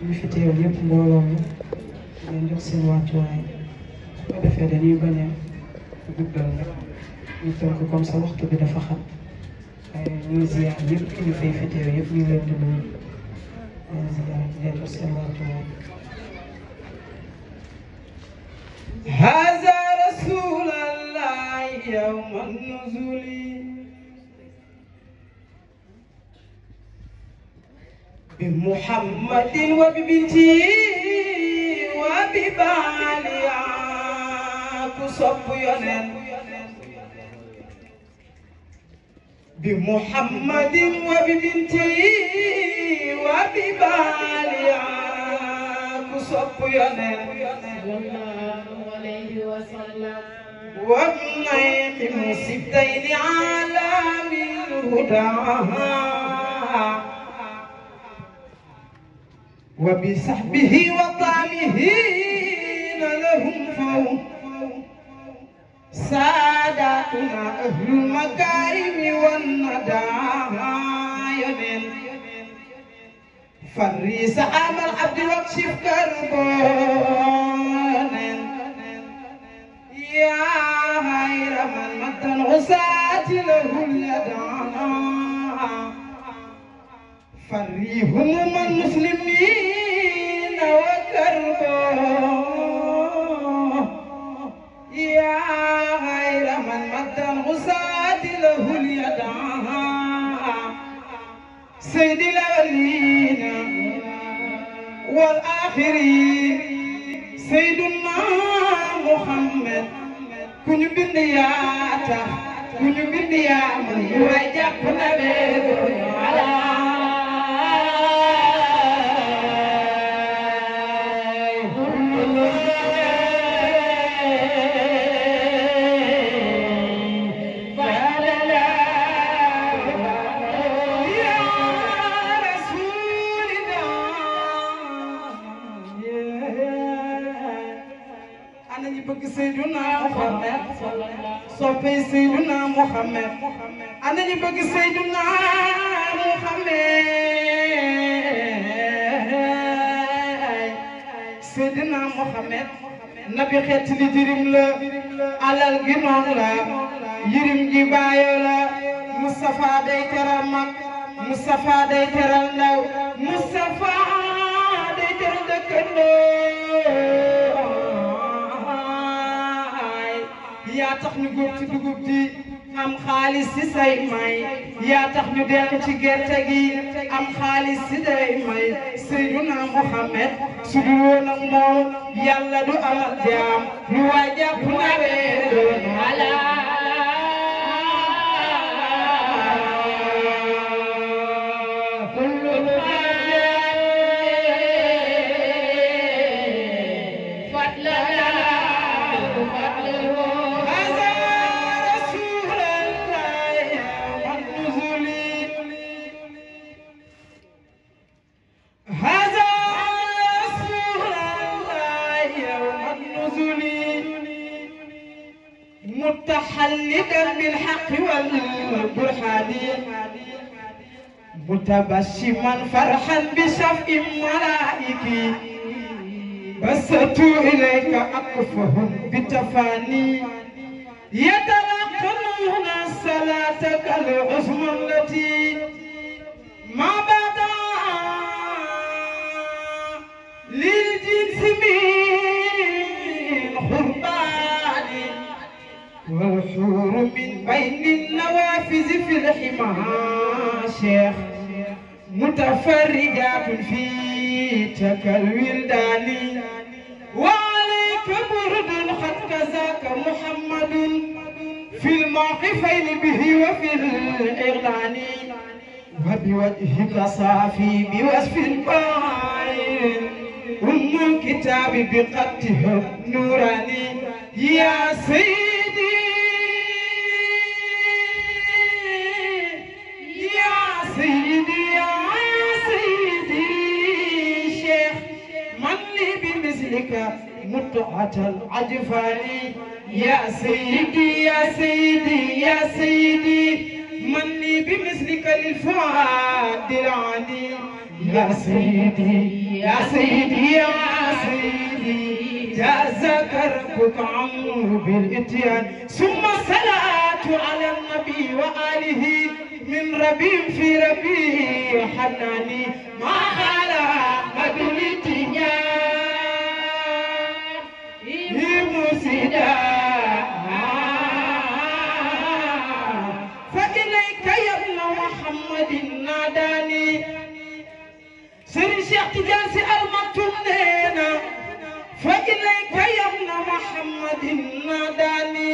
ñu fi teew yëpp mbooloo mi leen jox seen wàccuwaay su ko defee dañuy bañ a guddal rek ñu tënk comme ça waxtu bi dafa xam waaye ñuy ziar yëpp ñu fay fi teew yëpp ñu leen di nuyu ziar leen jox seen wàccuwaay. هذا رسول الله يوم النزول بمحمد وببنته وبباليا كصب ينن بمحمد وببنته وبباليا كصب ينن وابنين سبتين عالم الهدى وبصحبه وطعمه لهم فوق ساداتنا أهل المكارم والندى يمن فريس عام العبد واكشف كربون يا غير من مد العساة له اليدانا فريهم من المسلمين وكربون يا غير من مد العساة له اليدانا سيد الأولين والآخرين سيدنا محمد كن بندياتا كن بندياما يوجب نبي على سيدنا محمد صوفي سيدنا محمد أنا نبغي سيدنا محمد سيدنا محمد نبي خيت لي جيرم لا على الجنون لا يرم جبايو لا مصطفى داي ترام مصطفى داي ترال ndaw مصطفى داي ترال دكندو yaa tax ñu góob ci dugub ji am xaalis ci say may yaa tax ñu dekk ci gerte gi am xaalis ci day may Seydina Muhammad su dul woon ak moom yàlla du amal jaam lu waay jàpp na doon ala متحلقا بالحق والبرهان متبسما فرحا بشفء ملائكي بسطوا إليك أكفهم بتفاني يتلقنون صلاتك العظمى التي ما بدا للجنس من خربان والحور من بين النوافذ في الحمى شيخ متفرجات في تك الولدان وعليك برد قد كذاك محمد في الموقفين به وفي الإعلان وبوجهك صافي بوصف الباين أم الكتاب بقدها نوراني يا سيدي يا سيدي يا سيدي شيخ من لي بمثلك قطعة العجفان يا سيدي يا سيدي يا سيدي من لي بمثلك للفؤاد العاني يا سيدي يا سيدي يا سيدي جازك ربك عمرو بالإتيان ثم الصلاة على النبي وآله من ربي في ربي حناني ما خلا مدلتي مسجدا فإليك يا ابن محمد ناداني سيري شيخ تجان سي المكتوم نينا فإليك يا ابن محمد ناداني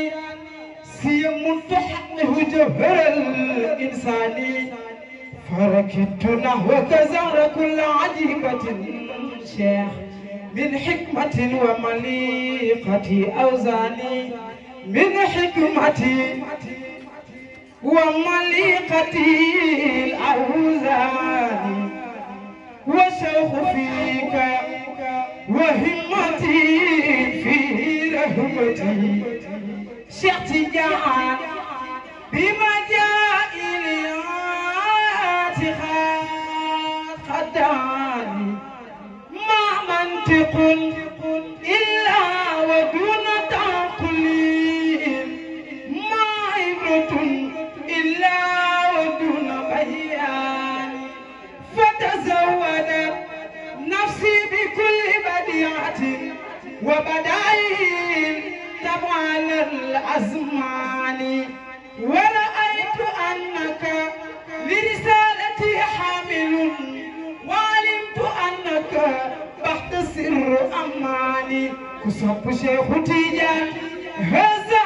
سيم تحقه جوهر الإنسان فركبت نحوك زهر كل عجيبة شيخ من حكمة ومليقة أوزاني من حكمة ومليقة الأوزان وشوق فيك وهمتي في رهبتي شيخ تجان بما جاء إليات خداني ما منطق إلا ودون تعقل ما عبرة إلا ودون بيان فتزودت نفسي بكل بديعة وبدائل طبعا الأزمان ورأيت أنك لرسالتي حامل وعلمت أنك بحث سر أماني كسب شيخ تيجان هذا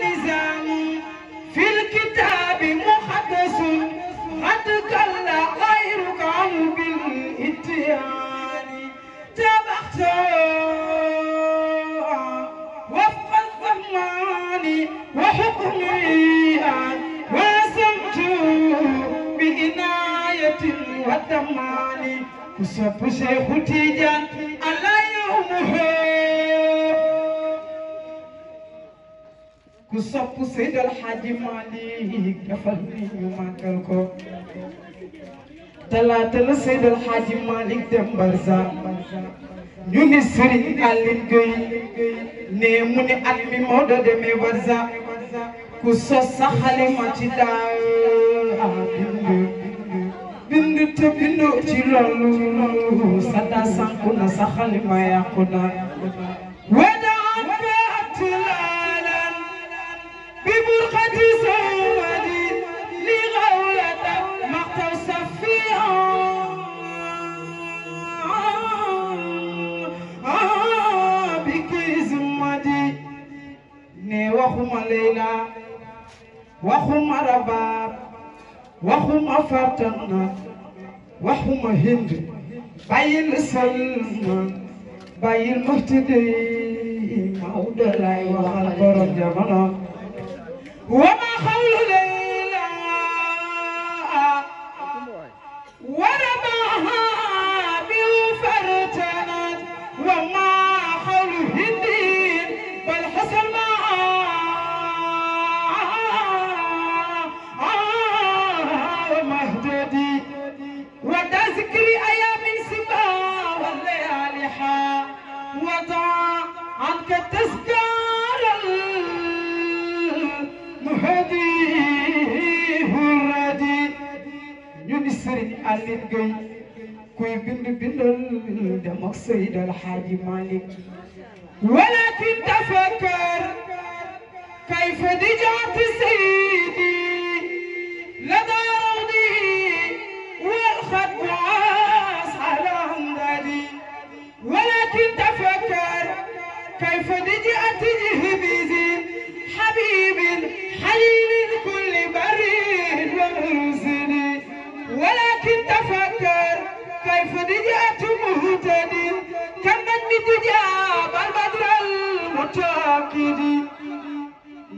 نظام في الكتاب محدث قد قل غيرك عنه بالإتيان تبخت وفق الزمان وحكمي وسمت بإناية والدمان كسب شيخ تيجان على يومه كسب سيد الحاج مالك دفلني ماكلكو تلاتل سيد الحاج مالك دمبرزا ñuni Serigne Aline Gueye ne mu ne at mi Maodo demee Barza ku sos sa xalima ci daa bind te bindu ci loolu sa daa sanku na sa xalima yàqu na wadaan baatulaalan bi burxati sawadi li xawlata maxtaw safiyan ne waxuma Leyla waxuma Rabab waxuma Fatana waxuma Hind bàyyil Salma bàyyil Muhtadi Maodo lay waxal borom jamono wama xawlu Leyla wa Rabaha bi Fatana wama xawlu Hindi bal xasal ma وتذكر أيام سبا والليالي وضع عنك التذكار المهدي الردي ñun Serigne Aline Gueye kuy bind bindal dem ak Seydi El Hadji Malick ولكن تفكر كيف دجعت سيدي لدى روضي والخط عاص على أمدادي ولكن تفكر كيف دجعت جهبيزي حبيب حليل كل بريد ومرسلي ولكن تفكر كيف دجعت مهتدي كمن بتجاب البدر المتاكدي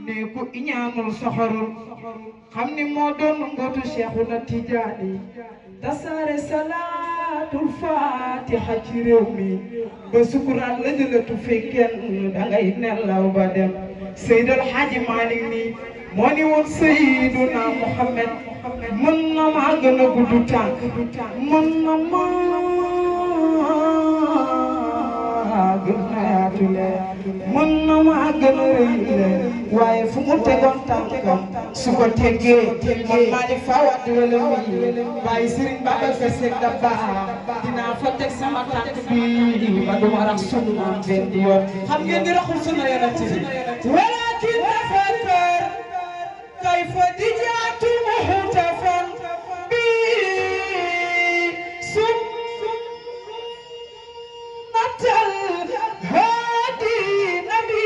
نيكو إنيامul soxorul xam ni moo doon ngootu Cheikhuna Tijaani tasaare salaam salaatul fatiha ci réew mi ba sukuraat la jëlatu fekkeen dangay nelaw ba dem Seydal Hadji Malick ni moo ni woon Seyduna Muhammad mën na maa gën a gudd tànk mën na maa gën a yaatule mën na maa gën a rëyle waaye fu mu tegoon tànkam su ko teggee man maa di faawaat wala mi bàyyi Serigne Babacar Sy Dabakh dinaa fa teg sama tànk bi ba du ma rax sunna benn yoon xam ngeen di raxul sunna yonent bi walakin tafakkar kayfa dijaatu muhtafan bi sunnatal hadi nabi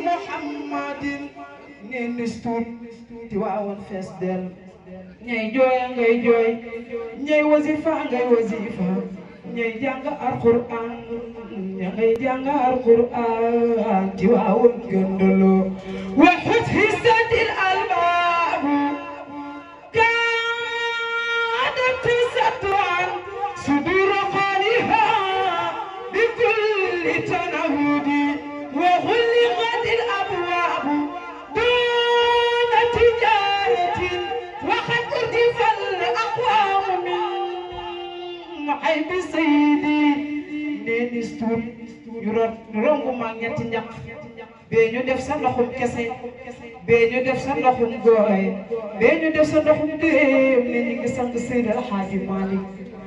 Muhammadin ne nistuut di waawoon fees del ñay jooy ngay jooy ñay wasifa ngay wasifa ñay jàng alquran ñay jàng alquran di waawoon gëndaloo wa hushisatil albaab kaadat satran sudur qaliha bi kulli tanahudi wa ghulqatil abwaab ay bi sayidi neeni stuur yu rongu ma ñetti njaq bee ñu def sa ndoxum kese bee ñu def sa ndoxum gooy bee ñu def sa ndoxum déem ne ñu ngi sang Seydal Hadji Malick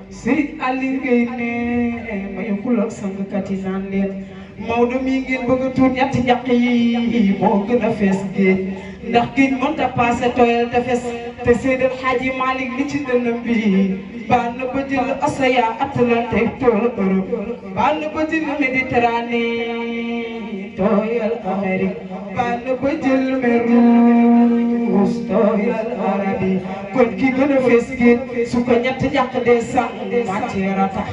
Sy Aliou Gueye ne mayu kuloog sangkat yi naan leen Maodo mii ngeen bëgg a tuur ñetti njaq yi moo gën a fees géej ndax géej mënta paase tooyal te fes te Seydal Hadji Malick li ci dënnam bi baan na ba jël Océan Atlantique tool Europe baan na ba jël Méditerranée tooyal Amérique baan na ba jël mer Rouge tooyal Arabie kon ki gën a fees géej su ko ñett njaq dee sang matière a tax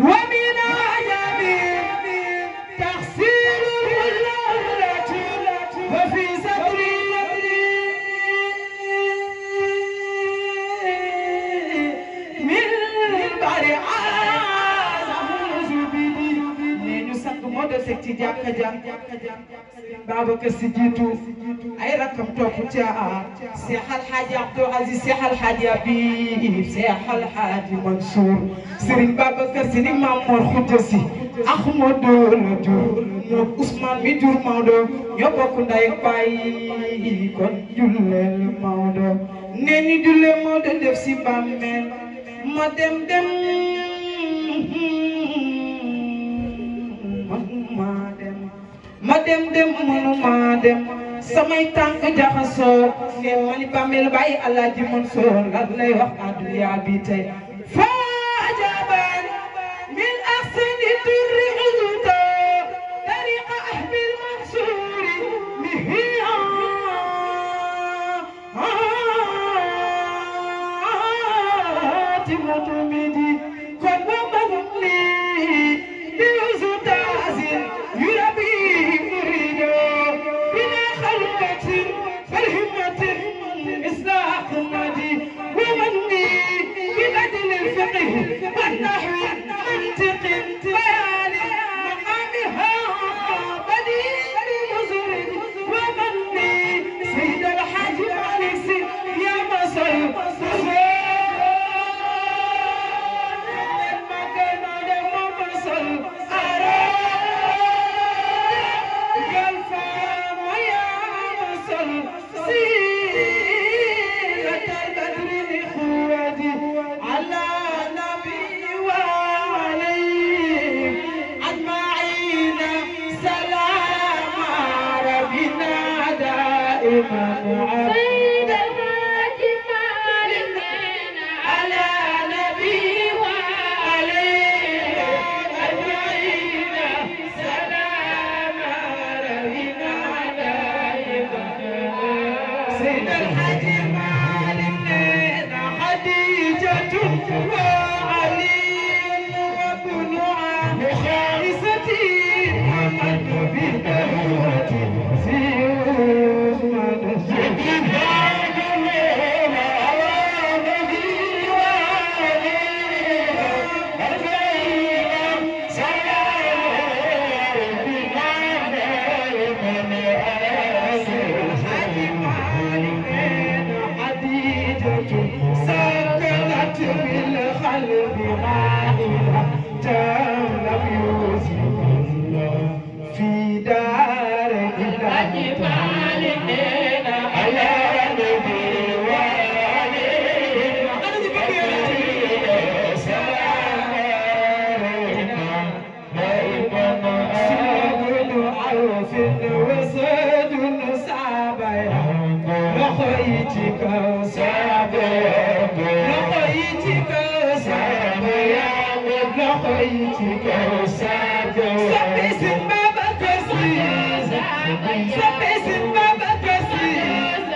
wa mina ajabi taxsiru wallati wa fi sadri moo del teg ci jàkka Babacar Sy jiitu ay rakam topp ca Cheikh Al Hadji Abdou Aziz Cheikh Al Hadji Habib Cheikh Al Hadji Mansour Serigne Babacar Sy ni Maam Mor Khoudia Sy Ahmadou la jur moom Ousmane mi jur Maodo ñoo bokk ndey ak baay kon julleel Maodo nee ñu jullee Maodo def si bàmmeel ma dem mënuma dem samay tànk jaxasoo ne ma ni bàmmeel bàyyi Alaaji Mansour lan lay wax àdduna bi tey fa ajaban min ahsani turri uzuta tariqa ahbil Mansouri mihiya mutumidi kon bambagum li bi uzuta azin yurabi والنحو منطق بيان مقامها بديل مزرد ومني سيد الحاج مالك Sy يا مصر سيد الحاج مالك على نبي وعليه أجمعين سلام ربنا دائما سيد الحاج مالك خديجة وعلي وابن عم خالصتي محمد بدعوة سكنت بالخلق غائبة لم يوسف في دار الأجمال على نبي وسد سابيا لخيتك سابيا لخيتك سابيا لخيتك سابيا سبس بابا تسليز سبس بابا تسليز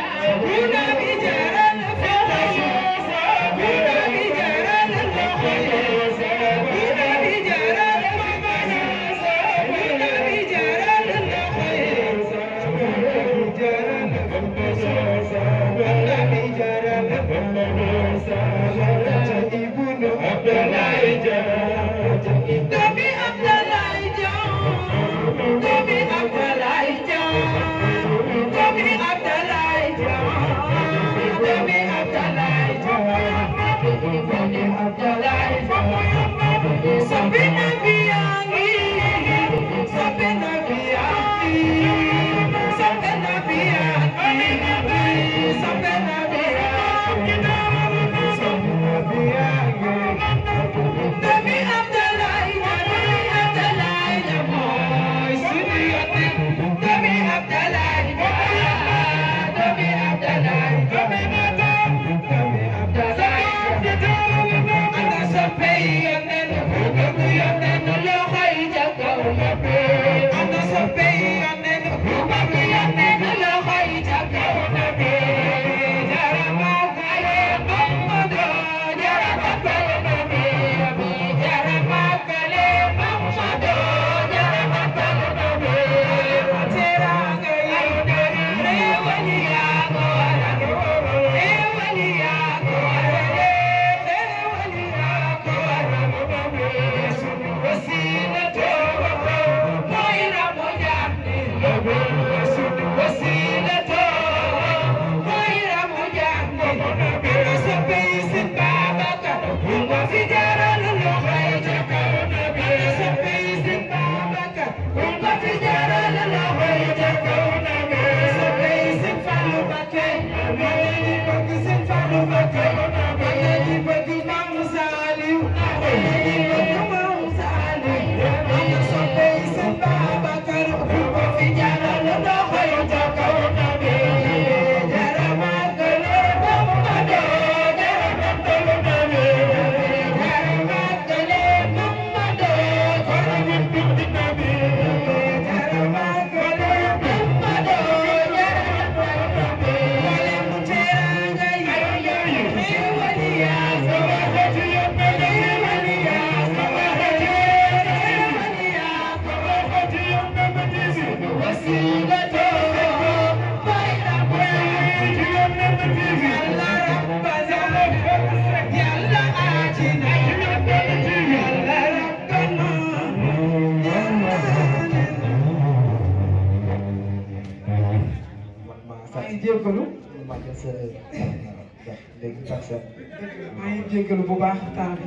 هنا بجران فقيس هنا بجران فقيس هنا بجران فقيس هنا بجران فقيس Sabina Bianchi, Sabina Bianchi, Sabina Bianchi, Sabina Bianchi, Sabina Bianchi. Demi Abdallah, boy, Suniyati. Demi Abdallah, Demi Abdallah, Demi Abdallah. Ana sapay anen, anen lo khay jagaw nabe. Ana sapay anen, anen lo khay jagaw nabe. Jarama kale Muhammad, jarama kale nabe. Jarama kale Muhammad, jarama kale nabe. Teranga yine rewaliya ko, rewaliya ko. maa ngi jéggalu bu baax temps bi